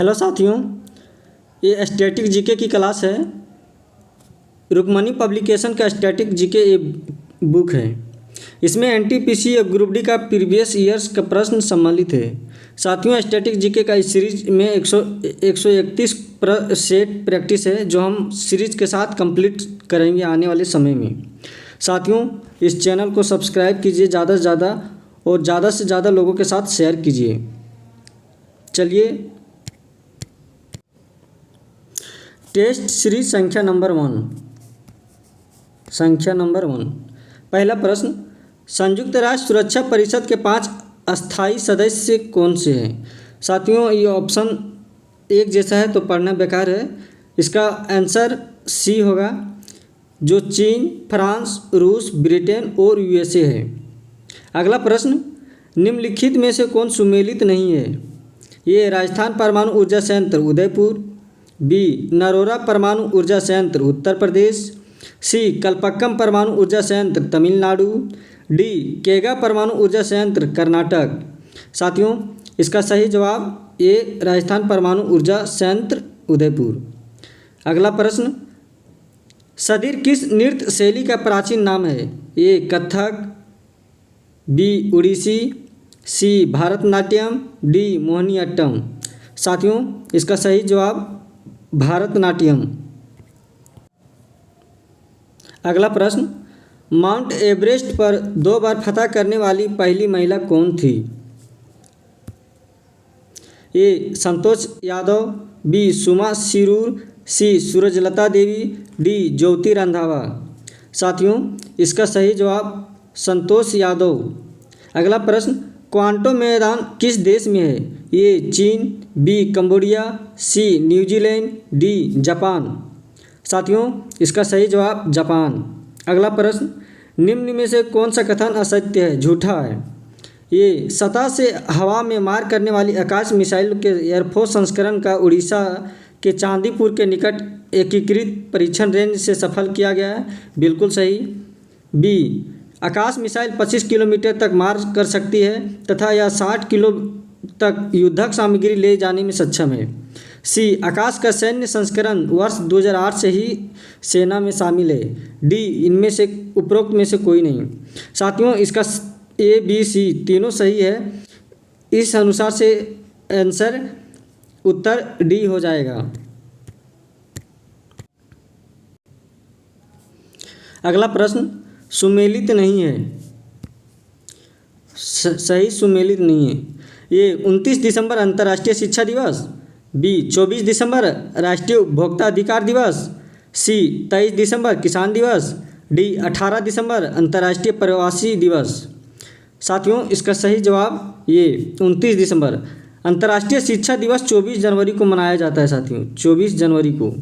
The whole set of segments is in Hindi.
हेलो साथियों, ये स्टैटिक जीके की क्लास है। रुक्मणी पब्लिकेशन का स्टैटिक जीके ये बुक है। इसमें एनटीपीसी और ग्रुप डी का प्रीवियस ईयर्स का प्रश्न सम्मिलित है। साथियों, स्टैटिक जीके का इस सीरीज में 131 सेट प्रैक्टिस है जो हम सीरीज के साथ कंप्लीट करेंगे आने वाले समय में। साथियों, इस चैनल को सब्सक्राइब कीजिए ज़्यादा से ज़्यादा और ज़्यादा से ज़्यादा लोगों के साथ शेयर कीजिए। चलिए, टेस्ट सीरीज संख्या नंबर 1। पहला प्रश्न, संयुक्त राष्ट्र सुरक्षा परिषद के 5 अस्थायी सदस्य कौन से हैं? साथियों, ये ऑप्शन एक जैसा है तो पढ़ना बेकार है। इसका आंसर सी होगा, जो चीन, फ्रांस, रूस, ब्रिटेन और यूएसए है। अगला प्रश्न, निम्नलिखित में से कौन सुमेलित नहीं है? ये राजस्थान परमाणु ऊर्जा संयंत्र उदयपुर, बी नरोरा परमाणु ऊर्जा संयंत्र उत्तर प्रदेश, सी कलपक्कम परमाणु ऊर्जा संयंत्र तमिलनाडु, डी केगा परमाणु ऊर्जा संयंत्र कर्नाटक। साथियों, इसका सही जवाब ए राजस्थान परमाणु ऊर्जा संयंत्र उदयपुर। अगला प्रश्न, सदिर किस नृत्य शैली का प्राचीन नाम है? ए कथक, बी उड़ीसी, सी भारतनाट्यम, डी मोहिनीअट्टम। साथियों, इसका सही जवाब भारतनाट्यम। अगला प्रश्न, माउंट एवरेस्ट पर 2 बार फतह करने वाली पहली महिला कौन थी? ए संतोष यादव, बी सुमा सिरूर, सी सूरजलता देवी, डी ज्योति रंधावा। साथियों, इसका सही जवाब संतोष यादव। अगला प्रश्न, क्वांटो मैदान किस देश में है? ए चीन, बी कंबोडिया, सी न्यूजीलैंड, डी जापान। साथियों, इसका सही जवाब जापान। अगला प्रश्न, निम्न में से कौन सा कथन असत्य है, झूठा है? ये सतह से हवा में मार करने वाली आकाश मिसाइल के एयरफोर्स संस्करण का उड़ीसा के चांदीपुर के निकट एकीकृत परीक्षण रेंज से सफल किया गया है। बिल्कुल सही। बी आकाश मिसाइल 25 किलोमीटर तक मार कर सकती है तथा यह 60 किलो तक युद्धक सामग्री ले जाने में सक्षम है। सी आकाश का सैन्य संस्करण वर्ष 2008 से ही सेना में शामिल है। डी इनमें से उपरोक्त में से कोई नहीं। साथियों, इसका ए बी सी तीनों सही है। इस अनुसार से आंसर उत्तर डी हो जाएगा। अगला प्रश्न, सुमेलित नहीं है। सही सुमेलित नहीं है। ये 29 दिसंबर अंतर्राष्ट्रीय शिक्षा दिवस, बी 24 दिसंबर राष्ट्रीय उपभोक्ता अधिकार दिवस, सी 23 दिसंबर किसान दिवस, डी 18 दिसंबर अंतर्राष्ट्रीय प्रवासी दिवस। साथियों, इसका सही जवाब ये 29 दिसंबर। अंतर्राष्ट्रीय शिक्षा दिवस 24 जनवरी को मनाया जाता है। साथियों, 24 जनवरी को।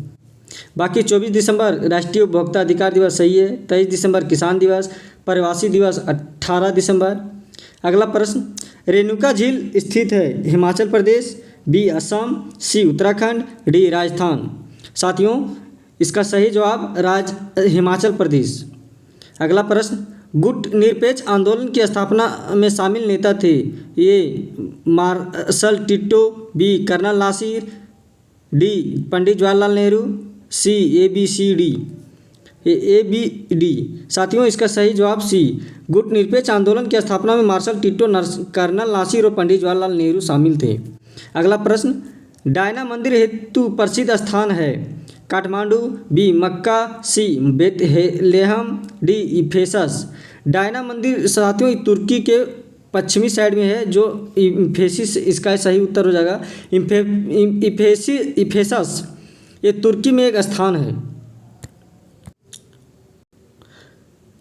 बाकी 24 दिसंबर राष्ट्रीय उपभोक्ता अधिकार दिवस सही है। 23 दिसंबर किसान दिवस, प्रवासी दिवस 18 दिसंबर। अगला प्रश्न, रेणुका झील स्थित है हिमाचल प्रदेश, बी असम, सी उत्तराखंड, डी राजस्थान। साथियों, इसका सही जवाब हिमाचल प्रदेश। अगला प्रश्न, गुट निरपेक्ष आंदोलन की स्थापना में शामिल नेता थे? A marshal Tito, B colonel Nasser, D Pandit Jawaharlal Nehru, C A B C D. A B D. साथियों, इसका सही जवाब सी। गुट निरपेक्ष आंदोलन की स्थापना में मार्शल टिट्टो, कर्नल नासिर और पंडित जवाहरलाल नेहरू शामिल थे। अगला प्रश्न, डायना मंदिर हेतु प्रसिद्ध स्थान है? काठमांडू, बी मक्का, सी बेथलेहम, डी इफेसस। डायना मंदिर साथियों तुर्की के पश्चिमी साइड में है, जो इफेसिस इसका सही उत्तर हो जाएगा। इफेसस ये तुर्की में एक स्थान है।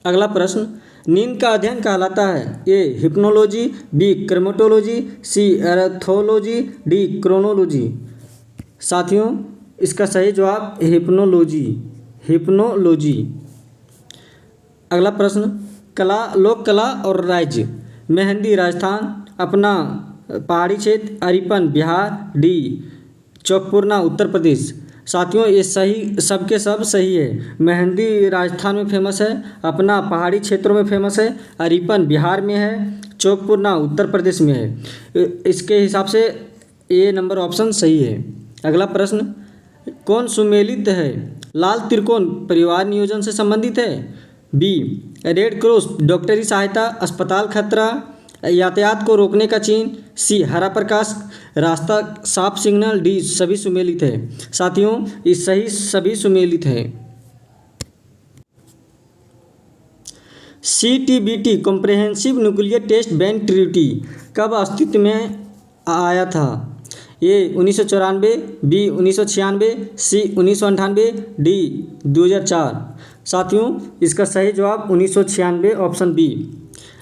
अगला प्रश्न, नींद का अध्ययन कहलाता है? ए हिप्नोलॉजी, बी क्रोमेटोलॉजी, सी एरोथोलॉजी, डी क्रोनोलॉजी। साथियों, इसका सही जवाब हिप्नोलॉजी। अगला प्रश्न, कला, लोक कला और राज्य? मेहंदी राजस्थान, अपना पहाड़ी क्षेत्र, अरिपन बिहार, डी चौकपुरना उत्तर प्रदेश। साथियों, ये सही सबके सब सही है। मेहंदी राजस्थान में फेमस है, अपना पहाड़ी क्षेत्रों में फेमस है, अरिपन बिहार में है, चौकपुरना उत्तर प्रदेश में है। इसके हिसाब से ए नंबर ऑप्शन सही है। अगला प्रश्न, कौन सुमेलित है? लाल त्रिकोण परिवार नियोजन से संबंधित है, बी रेड क्रॉस डॉक्टरी सहायता, अस्पताल खतरा, यातायात को रोकने का चिन्ह, सी हरा प्रकाश रास्ता साफ सिग्नल, डी सभी सुमेलित है। साथियों, इस सही सभी सुमेलित है। CTBT comprehensive nuclear test ban treaty कब अस्तित्व में आया था? A 1994, B 1996, C 1998, D 2004। साथियों, इसका सही जवाब 1996 ऑप्शन बी।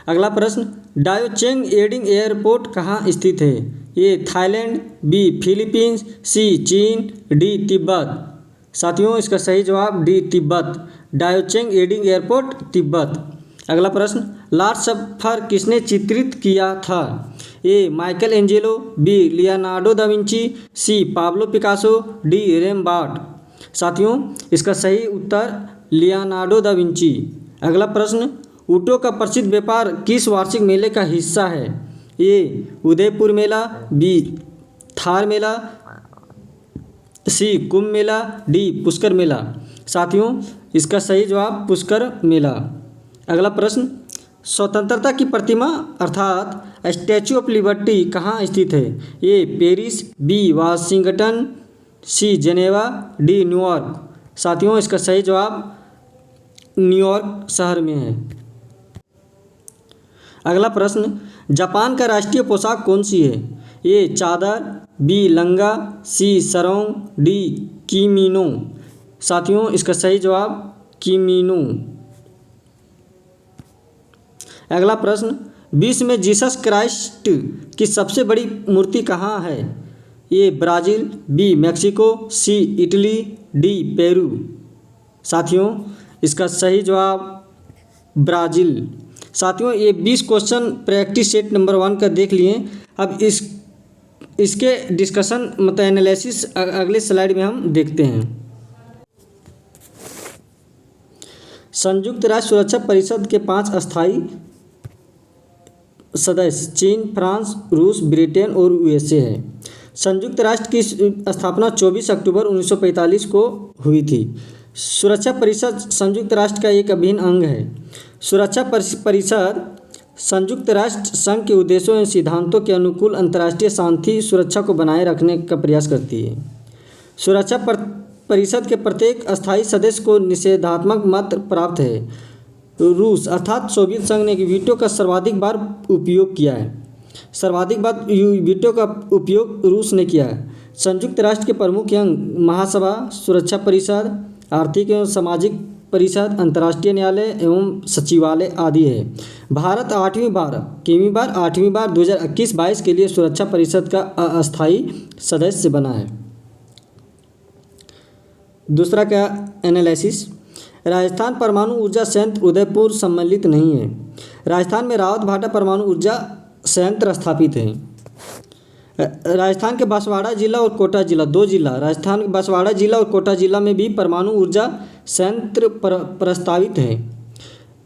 अगला प्रश्न, डायोचेंग एडिंग एयरपोर्ट कहाँ स्थित है? A Thailand, B Philippines, C चीन, डी तिब्बत। साथियों, इसका सही जवाब डी तिब्बत। डायोचेंग एडिंग एयरपोर्ट तिब्बत। अगला प्रश्न, लॉर्ड सफर किसने चित्रित किया था? A Michelangelo, B Leonardo da Vinci, C Pablo Picasso, D Rembrandt. साथियों, इसका सही उत्तर लियोनार्डो दा विंची। अगला प्रश्न, ऊँटों का प्रसिद्ध व्यापार किस वार्षिक मेले का हिस्सा है? ए उदयपुर मेला, बी थार मेला, सी कुंभ मेला, डी पुष्कर मेला। साथियों, इसका सही जवाब पुष्कर मेला। अगला प्रश्न, स्वतंत्रता की प्रतिमा अर्थात स्टैच्यू ऑफ लिबर्टी कहाँ स्थित है? A Paris, B Washington, C Geneva, D New York. साथियों, इसका सही जवाब न्यूयॉर्क शहर में है। अगला प्रश्न, जापान का राष्ट्रीय पोशाक कौन सी है? ए चादर, बी लंगा, सी सरोंग, डी किमीनो। साथियों, इसका सही जवाब किमीनो। अगला प्रश्न, विश्व में जीसस क्राइस्ट की सबसे बड़ी मूर्ति कहाँ है? ए ब्राज़ील, बी मैक्सिको, सी इटली, डी पेरू। साथियों, इसका सही जवाब ब्राज़ील। साथियों, ये 20 क्वेश्चन प्रैक्टिस सेट नंबर 1 का देख लिए। अब इसके डिस्कशन मतलब एनालिसिस अगले स्लाइड में हम देखते हैं। संयुक्त राष्ट्र सुरक्षा परिषद के 5 अस्थायी सदस्य चीन, फ्रांस, रूस, ब्रिटेन और USA है। संयुक्त राष्ट्र की स्थापना 24 अक्टूबर 1945 को हुई थी। सुरक्षा परिषद संयुक्त राष्ट्र का एक अभिन्न अंग है। सुरक्षा परिषद संयुक्त राष्ट्र संघ के उद्देश्यों एवं सिद्धांतों के अनुकूल अंतर्राष्ट्रीय शांति सुरक्षा को बनाए रखने का प्रयास करती है। सुरक्षा परिषद के प्रत्येक अस्थायी सदस्य को निषेधात्मक मत प्राप्त है। रूस अर्थात सोवियत संघ ने वीटो का सर्वाधिक बार उपयोग किया है। सर्वाधिक बार वीटो का उपयोग रूस ने किया है। संयुक्त राष्ट्र के प्रमुख अंग महासभा, सुरक्षा परिषद, आर्थिक एवं सामाजिक परिषद, अंतर्राष्ट्रीय न्यायालय एवं सचिवालय आदि है। भारत 8वीं बार 2021-22 के लिए सुरक्षा परिषद का अस्थायी सदस्य बना है। दूसरा क्या एनालिसिस, राजस्थान परमाणु ऊर्जा संयंत्र उदयपुर सम्मिलित नहीं है। राजस्थान में रावत भाटा परमाणु ऊर्जा संयंत्र स्थापित है। राजस्थान के बांसवाड़ा जिला और कोटा जिला, 2 जिला, राजस्थान के बांसवाड़ा जिला और कोटा जिला में भी परमाणु ऊर्जा संयंत्र प्रस्तावित है।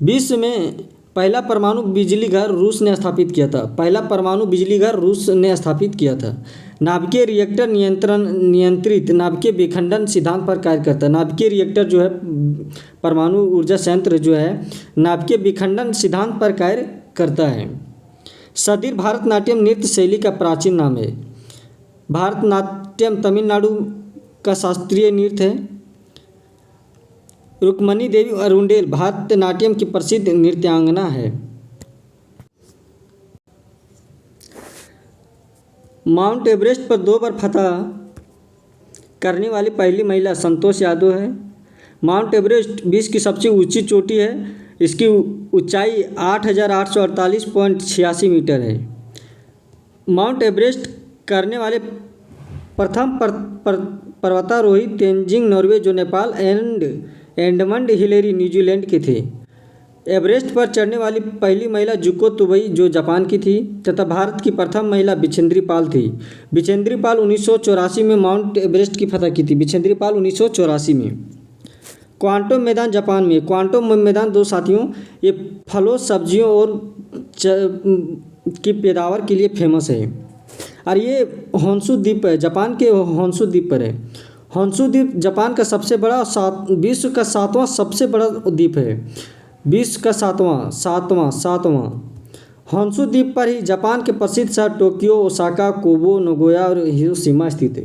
विश्व में पहला परमाणु बिजली घर रूस ने स्थापित किया था। पहला परमाणु बिजली घर रूस ने स्थापित किया था। नाभिकीय रिएक्टर नियंत्रित नाभिकीय विखंडन सिद्धांत पर कार्य करता है। नाभिकीय रिएक्टर जो है परमाणु ऊर्जा संयंत्र जो है नाभिकीय विखंडन सिद्धांत पर कार्य करता है। सदीर भारतनाट्यम नृत्य शैली का प्राचीन नाम है। भारतनाट्यम तमिलनाडु का शास्त्रीय नृत्य है। रुक्मणी देवी अरुंडेल भारतनाट्यम की प्रसिद्ध नृत्यांगना है। माउंट एवरेस्ट पर 2 बार फतह करने वाली पहली महिला संतोष यादव है। माउंट एवरेस्ट विश्व की सबसे ऊंची चोटी है। इसकी ऊंचाई 8,848.86 मीटर है। माउंट एवरेस्ट करने वाले प्रथम पर्वतारोही तेंजिंग नॉर्वे जो Nepal and Edmund Hillary New Zealand के थे। एवरेस्ट पर चढ़ने वाली पहली महिला जुको तुबई जो जापान की थी तथा भारत की प्रथम महिला बिछेंद्री पाल थी। बिछेंद्री पाल 1984 में माउंट एवरेस्ट की फतह की थी। बिछेंद्री पाल 1984 में। क्वांटम मैदान जापान में। क्वांटम मैदान 2 साथियों ये फलों, सब्जियों और की पैदावार के लिए फेमस है। और ये होन्शु द्वीप है, जापान के होन्शु द्वीप पर है। होन्शु द्वीप जापान का सबसे बड़ा विश्व का 7वां सबसे बड़ा द्वीप है। विश्व का सातवां होन्शु द्वीप पर ही जापान के प्रसिद्ध शहर टोक्यो, ओसाका, कोबो, नगोया और हिरोशिमा स्थित है।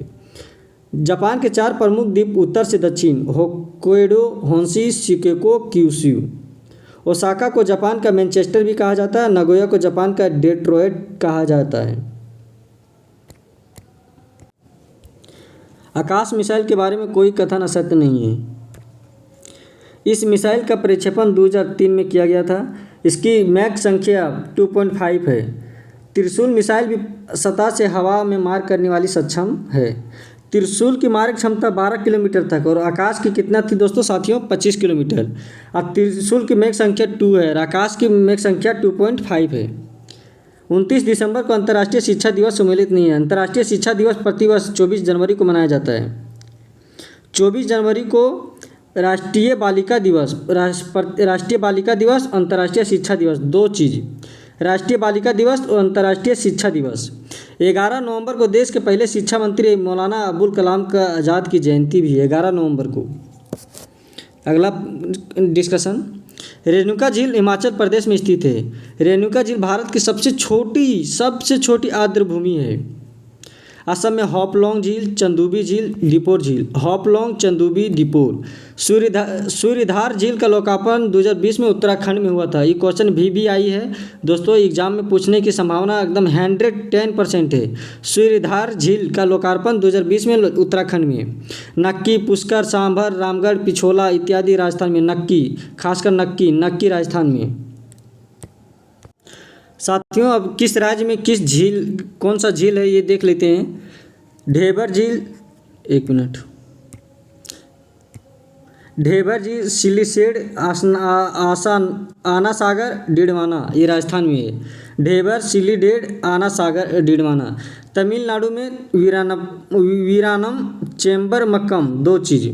जापान के 4 प्रमुख द्वीप उत्तर से दक्षिण Hokkaido, Honshu, Shikoku, Kyushu. Osaka को जापान का मैनचेस्टर भी कहा जाता है। नगोया को जापान का डेट्रॉयट कहा जाता है। आकाश मिसाइल के बारे में कोई कथन असत्य नहीं है। इस मिसाइल का प्रक्षेपण 2003 में किया गया था। इसकी मैक संख्या 2.5 है। त्रिशूल मिसाइल भी सतह से हवा में मार करने वाली सक्षम है। त्रिशूल की मारक क्षमता 12 किलोमीटर तक और आकाश की कितना थी दोस्तों साथियों, 25 किलोमीटर। और त्रिशूल की मैक संख्या 2 है और आकाश की मैक संख्या 2.5 है। 29 दिसंबर को अंतर्राष्ट्रीय शिक्षा दिवस सम्मिलित नहीं है। अंतर्राष्ट्रीय शिक्षा दिवस प्रतिवर्ष 24 जनवरी को मनाया जाता है। 24 जनवरी को राष्ट्रीय बालिका दिवस, अंतर्राष्ट्रीय शिक्षा दिवस, 2 चीज़, राष्ट्रीय बालिका दिवस और अंतर्राष्ट्रीय शिक्षा दिवस। 11 नवंबर को देश के पहले शिक्षा मंत्री मौलाना अबुल कलाम का आज़ाद की जयंती भी है, 11 नवंबर को। अगला डिस्कशन, रेणुका झील हिमाचल प्रदेश में स्थित है। रेणुका झील भारत की सबसे छोटी आर्द्र भूमि है। असम में हॉपलॉन्ग झील, चंदुबी झील, डिपोर झील, हॉपलॉन्ग, चंदुबी, डिपोर। सूर्यधार झील का लोकार्पण 2020 में उत्तराखंड में हुआ था। ये क्वेश्चन भी आई है दोस्तों, एग्जाम में पूछने की संभावना एकदम 110% है। सूर्यधार झील का लोकार्पण 2020 में उत्तराखंड में है। नक्की, पुष्कर, सांभर, रामगढ़, पिछोला इत्यादि राजस्थान में। नक्की, खासकर नक्की राजस्थान में। साथियों, अब किस राज्य में कौन सा झील है ये देख लेते हैं। ढेबर झील, एक मिनट, ढेबर झील, सिलीसेड, आना सागर, डीडवाना, ये राजस्थान में है। ढेबर, सिलीडेड, आना सागर, डीडवाना। तमिलनाडु में वीरानम, चेम्बरमक्कम, 2 चीज़।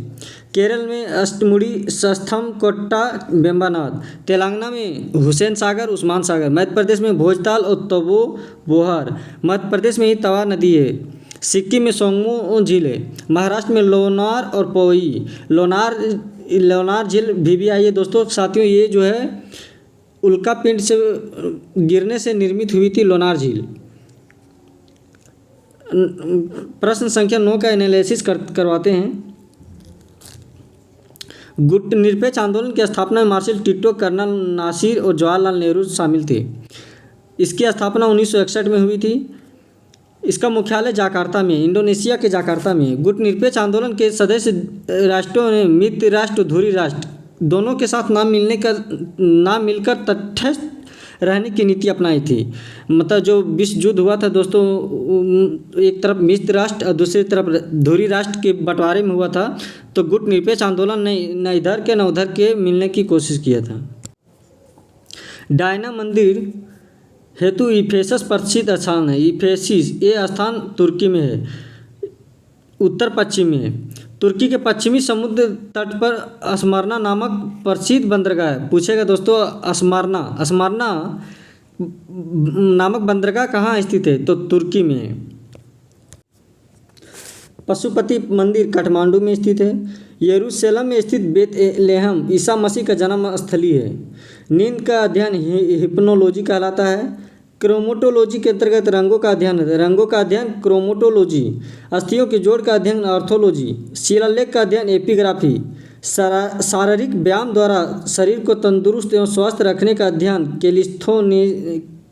केरल में अष्टमुडी, सस्थम, कोट्टा, वेम्बनाड। तेलंगाना में हुसैन सागर, उस्मान सागर। मध्य प्रदेश में भोजताल और तबो बोहर। मध्य प्रदेश में ही तवा नदी है। सिक्किम में सोंगमो झील है। महाराष्ट्र में लोनार और पोई। लोनार झील भी आई है दोस्तों। साथियों, ये जो है उल्का पिंड से गिरने से निर्मित हुई थी लोनार झील। प्रश्न संख्या 9 का एनालिसिस करवाते हैं। गुटनिरपेक्ष आंदोलन की स्थापना में मार्शल टिटो, कर्नल नासिर और जवाहरलाल नेहरू शामिल थे। इसकी स्थापना 1961 में हुई थी। इसका मुख्यालय जकार्ता में, इंडोनेशिया के जकार्ता में। गुटनिरपेक्ष आंदोलन के सदस्य राष्ट्रों ने मित्र राष्ट्र, धुरी राष्ट्र दोनों के साथ ना मिलकर तटस्थ रहने की नीति अपनाई थी। मतलब जो विश्व युद्ध हुआ था दोस्तों, एक तरफ मित्र राष्ट्र और दूसरी तरफ धुरी राष्ट्र के बंटवारे में हुआ था। तो गुटनिरपेक्ष आंदोलन ने न इधर के न उधर के मिलने की कोशिश किया था। डायना मंदिर हेतु इफेसस प्रसिद्ध स्थान है। इफेसिस, ये स्थान तुर्की में है, उत्तर पश्चिम में है। तुर्की के पश्चिमी समुद्र तट पर स्मरना नामक प्रसिद्ध बंदरगाह है। पूछेगा दोस्तों, स्मरना नामक बंदरगाह कहाँ स्थित है, तो तुर्की में है। पशुपति मंदिर काठमांडू में स्थित है। यरूशलेम में स्थित बेथलेहम ईसा मसीह का जन्म स्थली है। नींद का अध्ययन हिप्नोलॉजी कहलाता है। क्रोमेटोलॉजी के अंतर्गत रंगों का अध्ययन क्रोमेटोलॉजी। अस्थियों के जोड़ का अध्ययन ऑर्थोलॉजी। शिलालेख का अध्ययन एपिग्राफी। शारीरिक व्यायाम द्वारा शरीर को तंदुरुस्त एवं स्वस्थ रखने का अध्ययन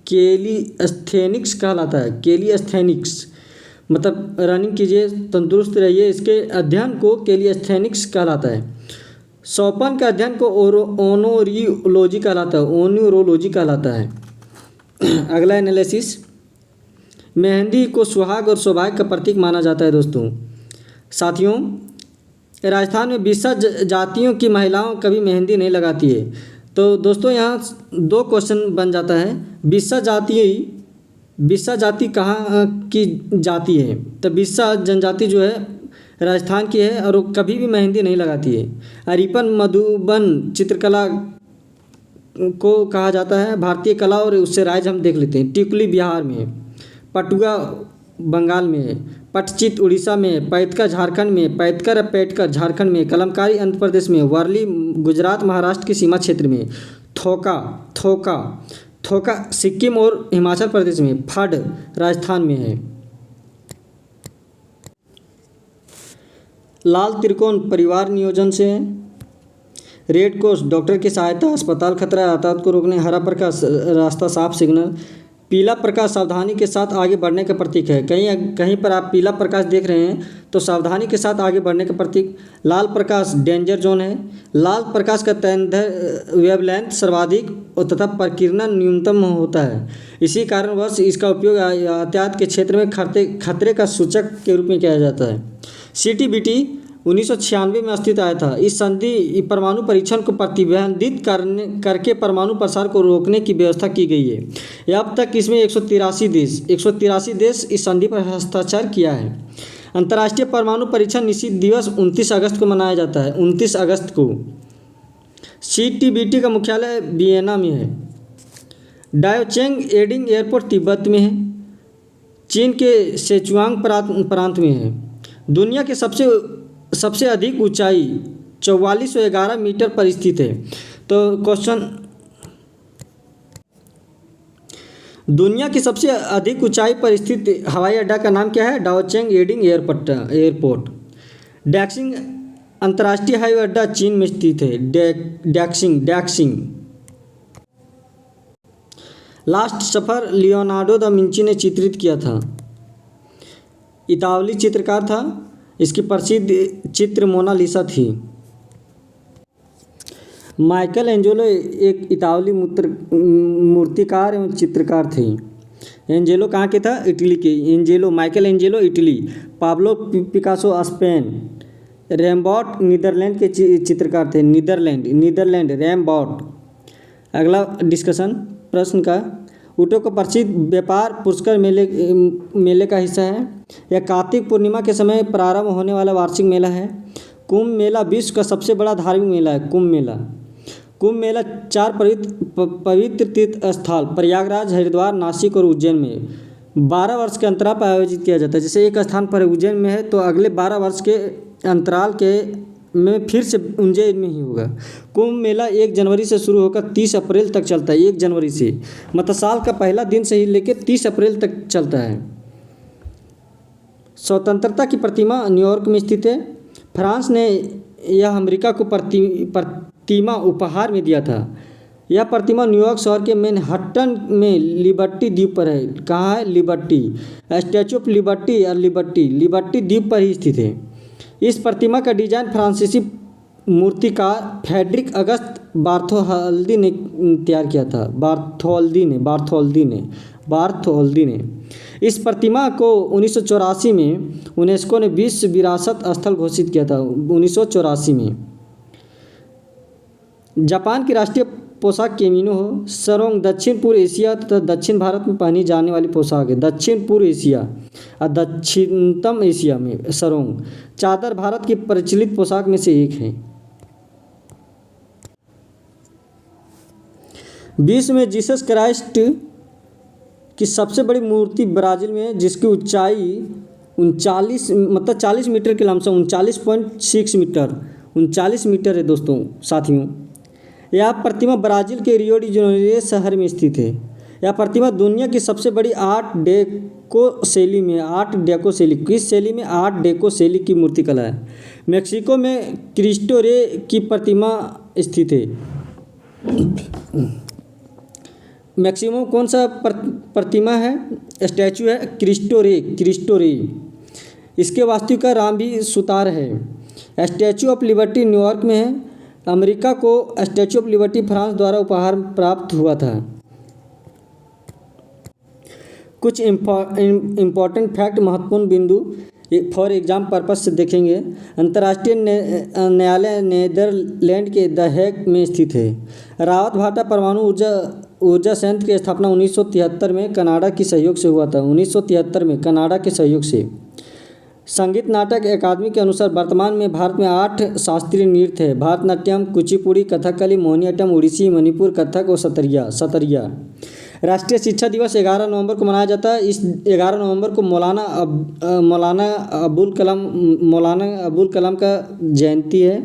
कैलिस्थेनिक्स कहलाता है। कैलिस्थेनिक्स मतलब रनिंग कीजिए, तंदुरुस्त रहिए, इसके अध्ययन को कैलिस्थेनिक्स कहलाता है। स्वपन का अध्ययन को ओनोरियोलॉजी कहलाता है। अगला एनालिसिस, मेहंदी को सुहाग और सौभाग्य का प्रतीक माना जाता है दोस्तों। साथियों, राजस्थान में बिस्सा जातियों की महिलाओं कभी मेहंदी नहीं लगाती है। तो दोस्तों यहाँ 2 क्वेश्चन बन जाता है। बिस्सा जाति कहाँ की जाति है, तो बिस्सा जनजाति जो है राजस्थान की है और वो कभी भी मेहंदी नहीं लगाती है। अरिपन मधुबन चित्रकला को कहा जाता है भारतीय कला, और उससे राज्य हम देख लेते हैं। टिकुली बिहार में, पटुआ बंगाल में है, पटचित्र उड़ीसा में, पैतका झारखंड में, पैतकर पेटकर झारखंड में, कलमकारी आंध्र प्रदेश में, वर्ली गुजरात महाराष्ट्र की सीमा क्षेत्र में, थोका थोका थोका सिक्किम और हिमाचल प्रदेश में, फड राजस्थान में है। लाल त्रिकोण परिवार नियोजन से है। रेड क्रॉस डॉक्टर की सहायता, अस्पताल खतरा यातायात को रोकने, हरा प्रकाश रास्ता साफ सिग्नल, पीला प्रकाश सावधानी के साथ आगे बढ़ने का प्रतीक है। कहीं कहीं पर आप पीला प्रकाश देख रहे हैं तो सावधानी के साथ आगे बढ़ने का प्रतीक। लाल प्रकाश डेंजर जोन है। लाल प्रकाश का तैरंधर वेवलेंथ सर्वाधिक और तथा प्रकीर्णन न्यूनतम होता है। इसी कारणवश इसका उपयोग यातायात के क्षेत्र में खतरे का सूचक के रूप में किया जाता है। CTBT 1996 में अस्तित्व आया था। इस संधि परमाणु परीक्षण को प्रतिबंधित करके परमाणु प्रसार को रोकने की व्यवस्था की गई है। अब तक इसमें 183 देश इस संधि पर हस्ताक्षर किया है। अंतर्राष्ट्रीय परमाणु परीक्षण निषिद्ध दिवस 29 अगस्त को मनाया जाता है। 29 अगस्त को। CTBT का मुख्यालय वियना में है। डायोचेंग एडिंग एयरपोर्ट तिब्बत में है। चीन के सिचुआंग प्रांत में है। दुनिया के सबसे अधिक ऊंचाई 4411 मीटर पर स्थित है। तो क्वेश्चन, दुनिया की सबसे अधिक ऊंचाई पर स्थित हवाई अड्डा का नाम क्या है? डाओचेंग एडिंग एयरपोर्ट। डैक्सिंग अंतर्राष्ट्रीय हवाई अड्डा चीन में स्थित है। डैक्सिंग। लास्ट सफर लियोनार्डो दा विंची ने चित्रित किया था। इतालवी चित्रकार था। इसकी प्रसिद्ध चित्र मोनालिसा थी। माइकल एंजेलो एक इतालवी मूर्तिकार एवं चित्रकार थे। एंजेलो कहाँ के था? इटली के। Michelangelo Italy. Pablo Picasso Spain. Rembrandt Netherlands के चित्रकार थे। Netherlands Rembrandt. अगला डिस्कशन प्रश्न का, ऊँटों का प्रसिद्ध व्यापार पुष्कर मेले का हिस्सा है। यह कार्तिक पूर्णिमा के समय प्रारंभ होने वाला वार्षिक मेला है। कुंभ मेला विश्व का सबसे बड़ा धार्मिक मेला है। कुंभ मेला 4 पवित्र तीर्थ स्थल प्रयागराज, हरिद्वार, नासिक और उज्जैन में 12 वर्ष के अंतराल पर आयोजित किया जाता है। जैसे एक स्थान पर उज्जैन में है तो अगले 12 वर्ष के अंतराल में फिर से उज्जैन में ही होगा। कुंभ मेला 1 जनवरी से शुरू होकर 30 अप्रैल तक चलता है। 1 जनवरी से, मतलब साल का पहला दिन से ही लेकर 30 अप्रैल तक चलता है। स्वतंत्रता की प्रतिमा न्यूयॉर्क में स्थित है। फ्रांस ने यह अमेरिका को प्रतिमा उपहार में दिया था। यह प्रतिमा न्यूयॉर्क शहर के मैनहट्टन में लिबर्टी द्वीप पर है। कहाँ है? लिबर्टी। स्टैचू ऑफ लिबर्टी या लिबर्टी द्वीप पर ही स्थित है। इस प्रतिमा का डिजाइन फ्रांसीसी मूर्तिकार फ्रेडरिक अगस्त बार्थोल्दी ने तैयार किया था। बार्थोल्दी ने इस प्रतिमा को 1984 में यूनेस्को ने विश्व विरासत स्थल घोषित किया था। 1984 में। जापान की राष्ट्रीय पोशाक केमिनो हो। सरोंग दक्षिण पूर्व एशिया तथा दक्षिण भारत में पहनी जाने वाली पोशाक है। दक्षिण पूर्व एशिया और दक्षिणतम एशिया में सरोंग चादर भारत की प्रचलित पोशाक में से एक है। विश्व में जीसस क्राइस्ट की सबसे बड़ी मूर्ति ब्राज़ील में है, जिसकी ऊंचाई 40 मीटर के लमसम 39.6 मीटर है दोस्तों साथियों। यह प्रतिमा ब्राज़ील के रियो डी जेनेरो शहर में स्थित है। यह प्रतिमा दुनिया की सबसे बड़ी आर्ट डेको शैली में किस शैली में? आर्ट डेको शैली की मूर्तिकला है। मेक्सिको में क्रिस्टो रे की प्रतिमा स्थित है। मैक्सिको में कौन सा प्रतिमा है? स्टैचू है क्रिस्टो रे। इसके वास्तुकार रामवी सुतार है। स्टैचू ऑफ लिबर्टी न्यूयॉर्क में है। अमेरिका को स्टैचू ऑफ लिबर्टी फ्रांस द्वारा उपहार प्राप्त हुआ था। कुछ इम्पॉर्टेंट फैक्ट, महत्वपूर्ण बिंदु फॉर एग्जाम पर्पज से देखेंगे। अंतर्राष्ट्रीय न्यायालय नीदरलैंड के द हेग में स्थित है। रावत भाटा परमाणु ऊर्जा संयंत्र की स्थापना 1973 में कनाडा के सहयोग से हुआ था। 1973 में कनाडा के सहयोग से। संगीत नाटक अकादमी के अनुसार वर्तमान में भारत में 8 शास्त्रीय नृत्य है। भरतनाट्यम, कुचिपुड़ी, कथकली, मोहिनीअट्टम, ओडिसी, मणिपुर, कथक और सतरिया। राष्ट्रीय शिक्षा दिवस 11 नवंबर को मनाया जाता है। इस 11 नवंबर को मौलाना अबुल कलाम का जयंती है।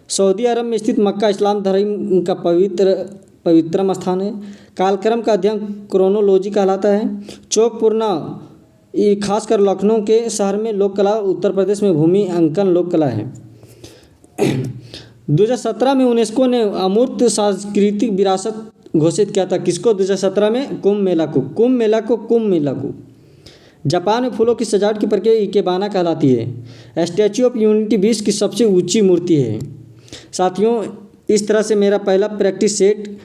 सऊदी अरब में स्थित मक्का इस्लाम धर्म का पवित्रम स्थान है। कालक्रम का अध्ययन क्रोनोलॉजी कहलाता है। चौकपुरना खासकर लखनऊ के शहर में लोक कला, उत्तर प्रदेश में भूमि अंकन लोक कला है। 2017 में यूनेस्को ने अमूर्त सांस्कृतिक विरासत घोषित किया था। किसको? 2017 में कुंभ मेला को। जापान में फूलों की सजावट की प्रक्रिया इकेबाना कहलाती है। स्टैच्यू ऑफ यूनिटी विश्व की सबसे ऊंची मूर्ति है। साथियों, इस तरह से मेरा पहला प्रैक्टिस सेट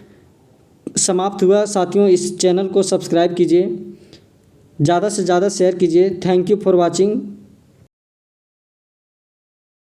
समाप्त हुआ। साथियों, इस चैनल को सब्सक्राइब कीजिए, ज़्यादा से ज़्यादा शेयर कीजिए। Thank you for watching.